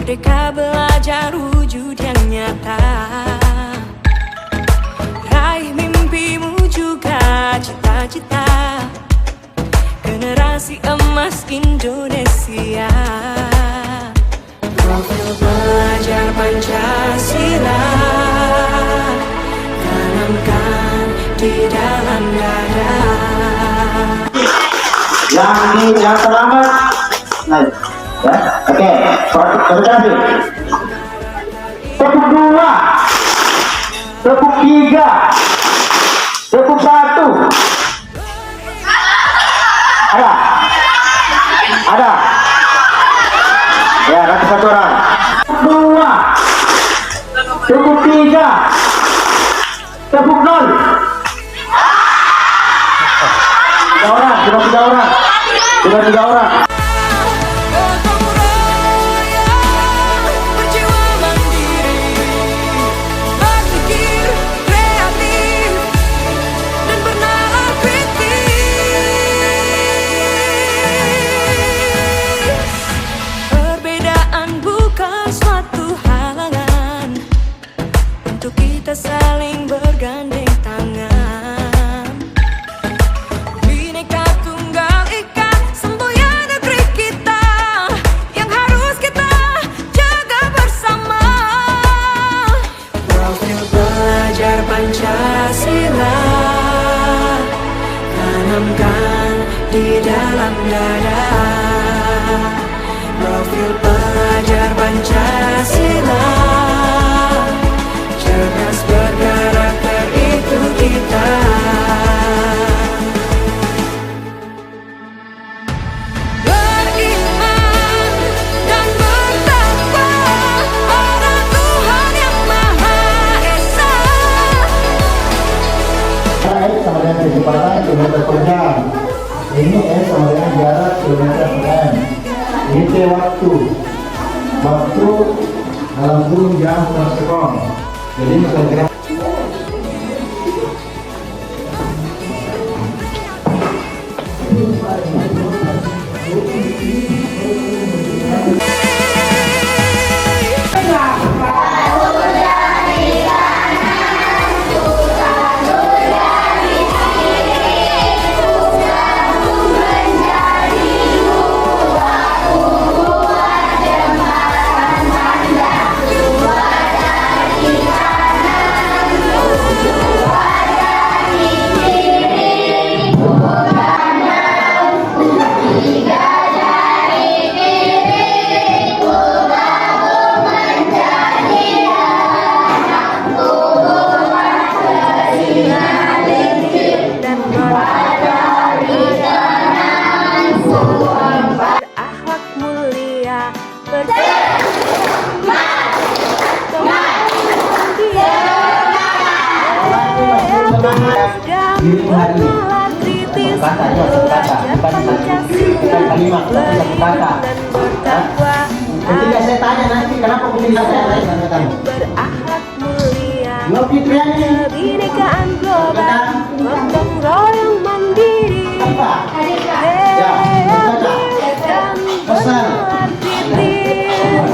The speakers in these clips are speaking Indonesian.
Merdeka belajar wujud yang nyata, raih mimpimu juga cita-cita, generasi emas Indonesia. Profil pelajar Pancasila tanamkan di dalam dada. Yang terlambat naik ya. Oke, koordinasi. Tepuk 2, tepuk 3, tepuk 1. Ada ya, nanti satu orang. 2, tepuk 3, tepuk 0. 3 orang, sudah 3 orang, sudah 3 orang. Kita saling bergandeng tangan, Bhinneka Tunggal Ika, semboyan negeri kita yang harus kita jaga bersama. Profil pelajar Pancasila tanamkan di dalam dada. Profil pelajar Pancasila cerdas berkarakter, itu kita. Beriman dan bertakwa pada Tuhan yang Maha Esa. X sama dengan kecepatan kilometer per jam. Ini S sama dengan jarak kilometer per jam. Ini T waktu dalam kurun jam per sekon. Jadi misalnya ketika saya tanya nanti kenapa ketika saya tanya berakhlak mulia, kebinekaan global, gotong royong mandiri, dan berlatih kritis.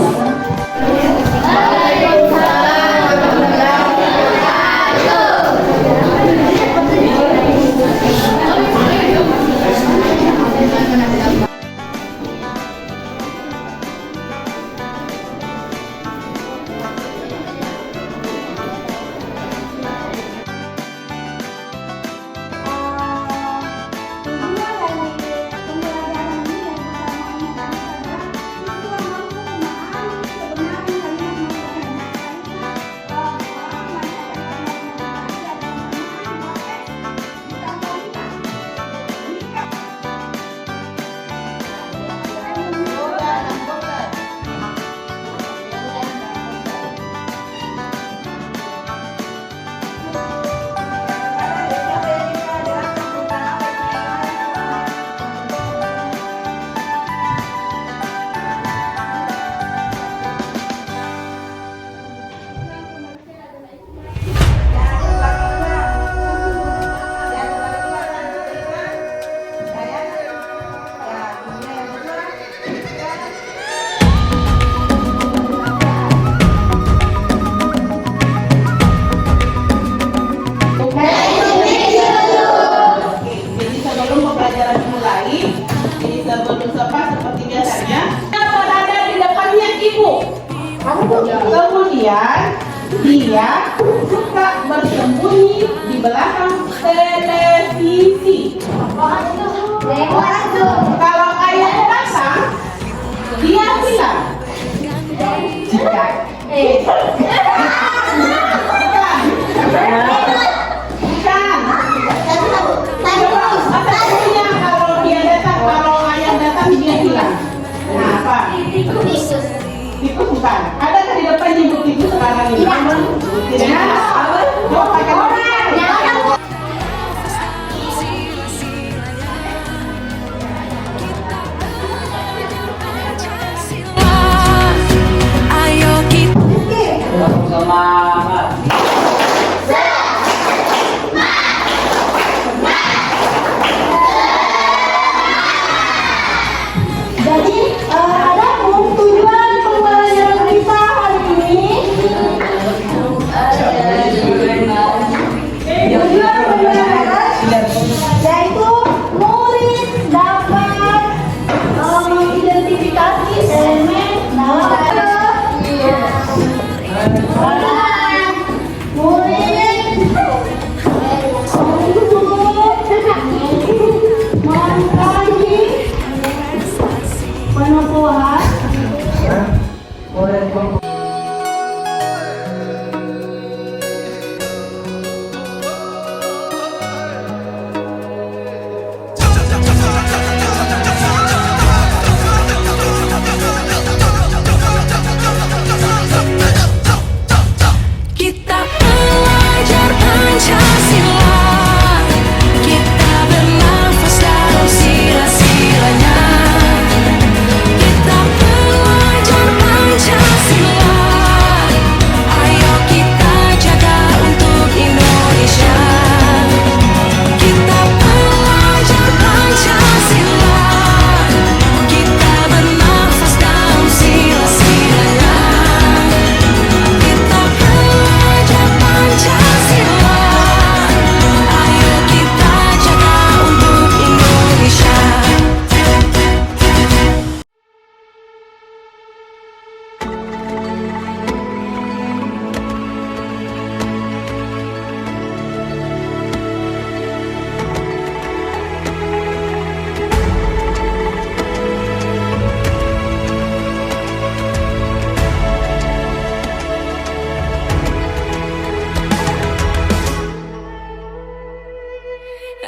Kemudian dia suka bersembunyi di belakang televisi. Kalau ayah datang, dia bilang, "Jika bukan. Apa artinya kalau dia datang, kalau ayah datang dia bilang, nah apa? Tikus bukan. Ada di depan nyebut tikus sekarang ini? Tidak. Coba pakai Ayo kita Semangat. Jadi ada tujuan pembelajaran kita hari ini. Tujuan pembelajaran yaitu murid dapat mengidentifikasi elemen penubuhan. Kita belajar Pancasila, kita bernafas dalam sila-silanya. Kita belajar Pancasila, ayo kita jaga untuk Indonesia. Kita belajar Pancasila, kita bernafas dalam sila-silanya. Kita belajar Pancasila, ayo kita jaga untuk Indonesia.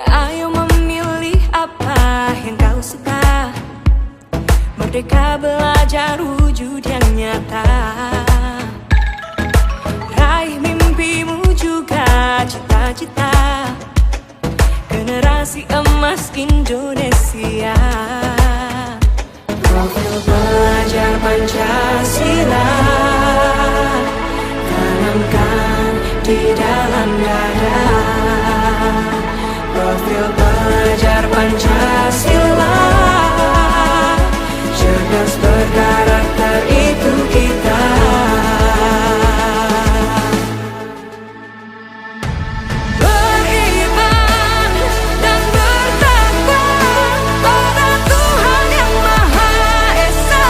Ayo memilih apa yang kau suka. Merdeka belajar wujud yang nyata. Raih mimpimu juga cita-cita. Generasi emas Indonesia. Profil belajar Pancasila tanamkan di dalam dada. Profil belajar Pancasila, cerdas berkarakter itu kita. Beriman dan bertakwa pada Tuhan Yang Maha Esa.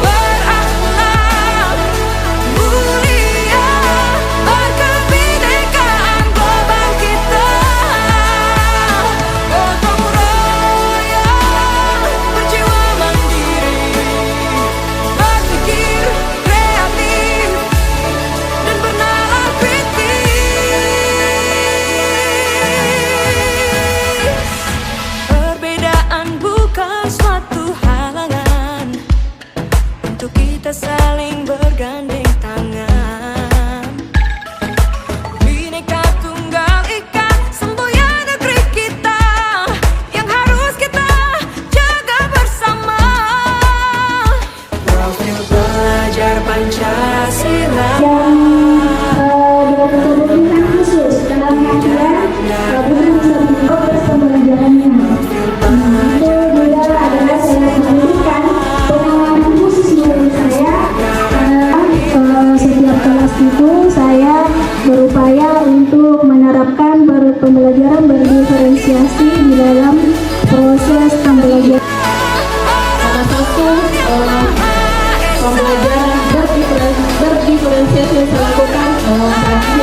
Berakhlak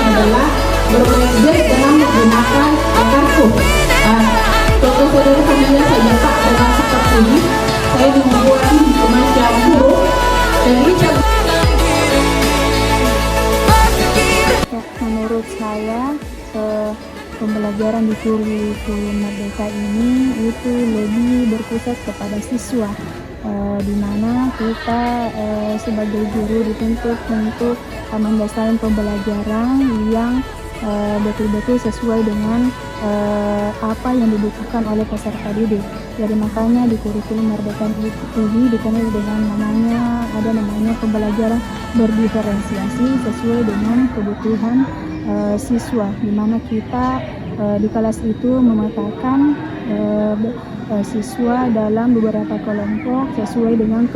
adalah bermain game dengan menggunakan kartu. Contoh sederhananya saja Pak, dengan seperti ini saya membuat semacam huruf dan ini Ya, menurut saya pembelajaran di kurikulum Merdeka ini itu lebih berpusat kepada siswa, di mana kita sebagai guru dituntut untuk mendasarkan pembelajaran yang betul-betul sesuai dengan apa yang dibutuhkan oleh peserta didik. Jadi makanya di kurikulum Merdeka ini dikenal dengan namanya pembelajaran berdiferensiasi sesuai dengan kebutuhan siswa, di mana kita di kelas itu memetakan siswa dalam beberapa kelompok sesuai dengan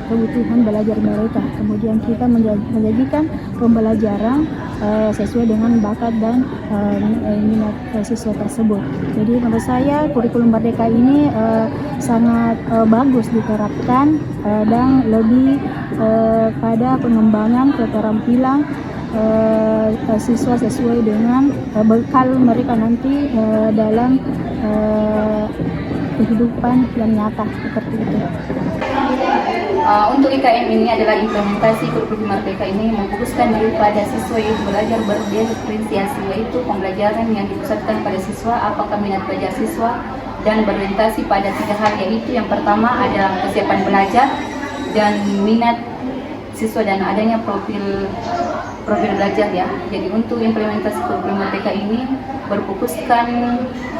kebutuhan belajar mereka. Kemudian kita menjadikan pembelajaran sesuai dengan bakat dan minat siswa tersebut. Jadi menurut saya kurikulum Merdeka ini sangat bagus diterapkan dan lebih pada pengembangan keterampilan siswa sesuai dengan bekal mereka nanti dalam kehidupan yang nyata seperti itu. Untuk IKM ini adalah implementasi kurikulum Merdeka ini memfokuskan diri pada siswa yang belajar berdiferensiasi, yaitu pembelajaran yang dipusatkan pada siswa, apakah minat belajar siswa, dan berorientasi pada 3 hal, yaitu yang pertama ada kesiapan belajar dan minat siswa dan adanya profil belajar ya. Jadi untuk implementasi kurikulum Merdeka ini berfokuskan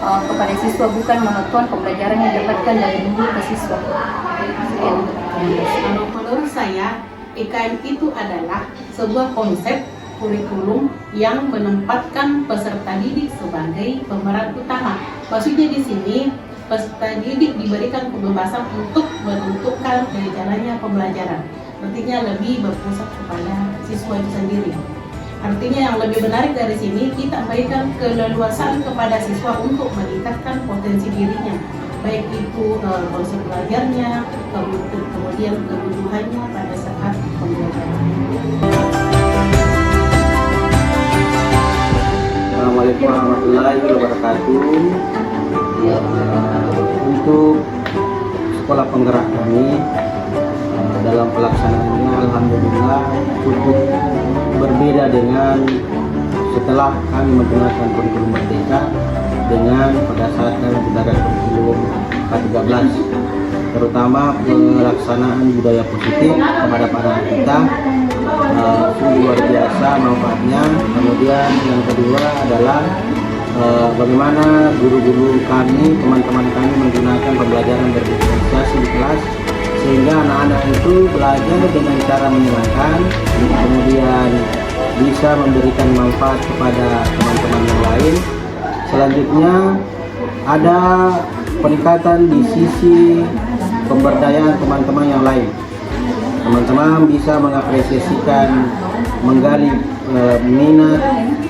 kepada siswa, bukan monoton pembelajaran yang didapatkan dari guru ke siswa. Menurut saya, IKM itu adalah sebuah konsep kurikulum yang menempatkan peserta didik sebagai pemeran utama. Maksudnya di sini peserta didik diberikan kebebasan untuk menentukan dari jalannya pembelajaran. Artinya lebih berpusat kepada siswa itu sendiri. Artinya yang lebih menarik dari sini, kita berikan keleluasaan kepada siswa untuk meningkatkan potensi dirinya, baik itu konsep belajarnya, kemudian kebutuhannya pada saat pembelajaran. Assalamualaikum warahmatullahi wabarakatuh. Untuk sekolah penggerak kami dalam pelaksanaannya alhamdulillah cukup berbeda dengan setelah kami menggunakan kurikulum Merdeka dengan pada saat kami menggunakan kurikulum K13, terutama pelaksanaan budaya positif kepada para kita sungguh luar biasa manfaatnya. Kemudian yang kedua adalah bagaimana guru-guru kami, teman-teman kami menggunakan pembelajaran berdiferensiasi di kelas, sehingga anak-anak itu belajar dengan cara menyenangkan, kemudian bisa memberikan manfaat kepada teman-teman yang lain. Selanjutnya ada peningkatan di sisi pemberdayaan teman-teman yang lain. Teman-teman bisa mengapresiasikan, menggali minat,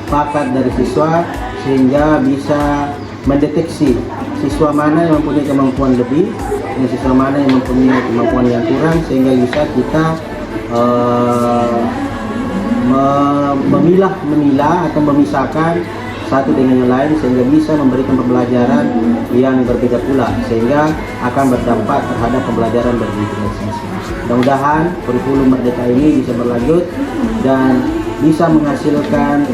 bakat dari siswa, sehingga bisa mendeteksi siswa mana yang mempunyai kemampuan lebih dan siswa mana yang mempunyai kemampuan yang kurang, sehingga bisa kita memilah atau memisahkan satu dengan yang lain, sehingga bisa memberikan pembelajaran yang berbeda pula, sehingga akan berdampak terhadap pembelajaran berdiferensiasi. Mudah-mudahan kurikulum Merdeka ini bisa berlanjut dan bisa menghasilkan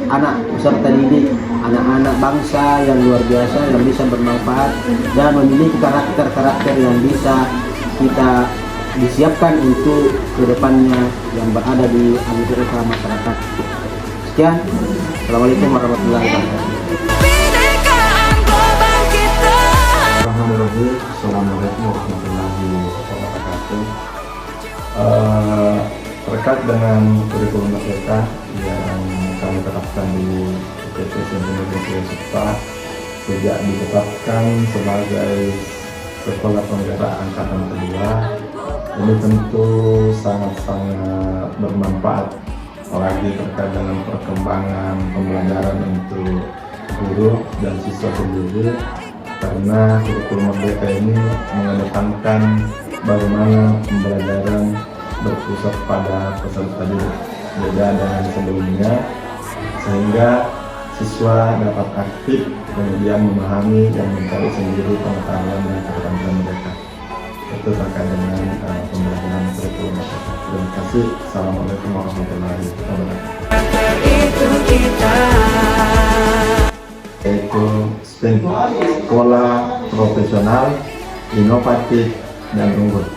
anak peserta didik, anak-anak bangsa yang luar biasa, yang bisa bermanfaat dan memiliki karakter-karakter yang bisa kita disiapkan untuk kedepannya yang berada di anggota masyarakat. Sekian, Assalamualaikum warahmatullahi wabarakatuh. Binekaan global kita. Assalamualaikum warahmatullahi wabarakatuh. Terkait dengan kurikulum Merdeka yang kami terapkan di ITT Indonesia Siswa sejak ditetapkan sebagai sekolah penggerak angkatan kedua, ini tentu sangat-sangat bermanfaat, apalagi terkait dengan perkembangan pembelajaran untuk guru dan siswa sendiri, karena kurikulum Merdeka ini mengedepankan bagaimana pembelajaran berpusat pada peserta didik. Beda dengan sebelumnya sehingga siswa dapat aktif kemudian memahami dan mencari sendiri pengetahuan dan keterampilan mereka. Itu terkait dengan pembelajaran kurikulum merdeka. Terima kasih. Assalamualaikum warahmatullahi wabarakatuh. Itu kita. Yaitu STEM, sekolah profesional, inovatif dan unggul.